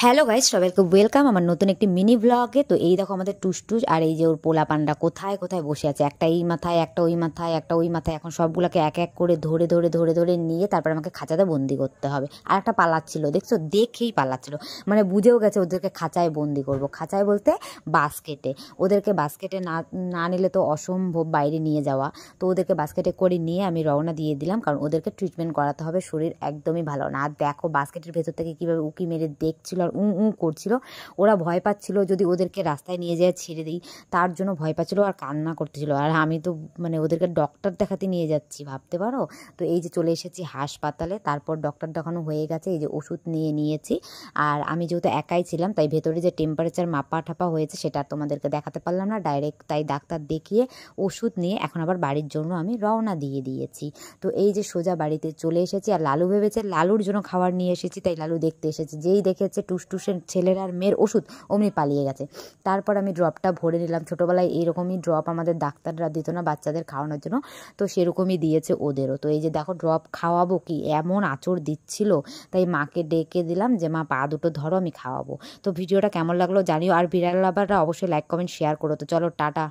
Hello guys, সবাইকে welcome আমার নতুন একটি মিনি ব্লগে। তো এই দেখো আমাদের টুসটুস আর এই যে ওর পোলা পান্ডা কোথায় কোথায় বসে আছে, একটা এই মাথায়, একটা ওই মাথায়, একটা ওই মাথায়। এখন সবগুলোকে এক এক করে ধরে ধরে ধরে ধরে নিয়ে তারপর আমাকে খাঁচাতে বন্দি করতে হবে। আর একটা পালাচ্ছিল, দেখছো, দেখেই পালাচ্ছিল, মানে বুঝেও গেছে ওদেরকে খাঁচায় বন্দি করব। খাঁচায় বলতে বাস্কেটে। ওদেরকে বাস্কেটে না না নিলে তো অসম্ভব বাইরে নিয়ে যাওয়া। তো ওদেরকে বাস্কেটে করে নিয়ে আমি রওনা দিয়ে দিলাম, কারণ ওদেরকে ট্রিটমেন্ট করাতে হবে, শরীর একদমই ভালো না। আর দেখো বাস্কেটের ভেতর থেকে কীভাবে উকি মেরে দেখছিল আর করছিল। ওরা ভয় পাচ্ছিল যদি ওদেরকে রাস্তায় নিয়ে যায় ছেড়ে দিই, তার জন্য ভয় পাচ্ছিল আর কান্না করতেছিল। আর আমি তো মানে ওদেরকে ডক্টর দেখাতে নিয়ে যাচ্ছি, ভাবতে পারো। তো এই যে চলে এসেছি হাসপাতালে, তারপর ডক্টর দেখানো হয়ে গেছে, এই যে ওষুধ নিয়ে নিয়েছি। আর আমি যেহেতু একাই ছিলাম তাই ভেতরে যে টেম্পারেচার মাপা ঠাপা হয়েছে সেটা তোমাদেরকে দেখাতে পারলাম না ডাইরেক্ট, তাই ডাক্তার দেখিয়ে ওষুধ নিয়ে এখন আবার বাড়ির জন্য আমি রওনা দিয়ে দিয়েছি। তো এই যে সোজা বাড়িতে চলে এসেছি। আর লালু ভেবেছে লালুর জন্য খাবার নিয়ে এসেছি, তাই লালু দেখতে এসেছে। যেই দেখেছে টুসটুসের ছেলের আর মেয়ের ওষুধ, অমনি পালিয়ে গেছে। তারপর আমি ড্রপটা ভরে নিলাম। ছোটোবেলায় এইরকমই ড্রপ আমাদের ডাক্তাররা দিত না বাচ্চাদের খাওয়ানোর জন্য, তো সেরকমই দিয়েছে ওদেরও। তো এই যে দেখো ড্রপ খাওয়াবো কি এমন আঁচড় দিচ্ছিল, তাই মাকে ডেকে দিলাম যে মা পা দুটো ধরো আমি খাওয়াবো। তো ভিডিওটা কেমন লাগলো জানিও, আর বিড়াল লাভাররা অবশ্যই লাইক কমেন্ট শেয়ার করো। তো চলো টাটা।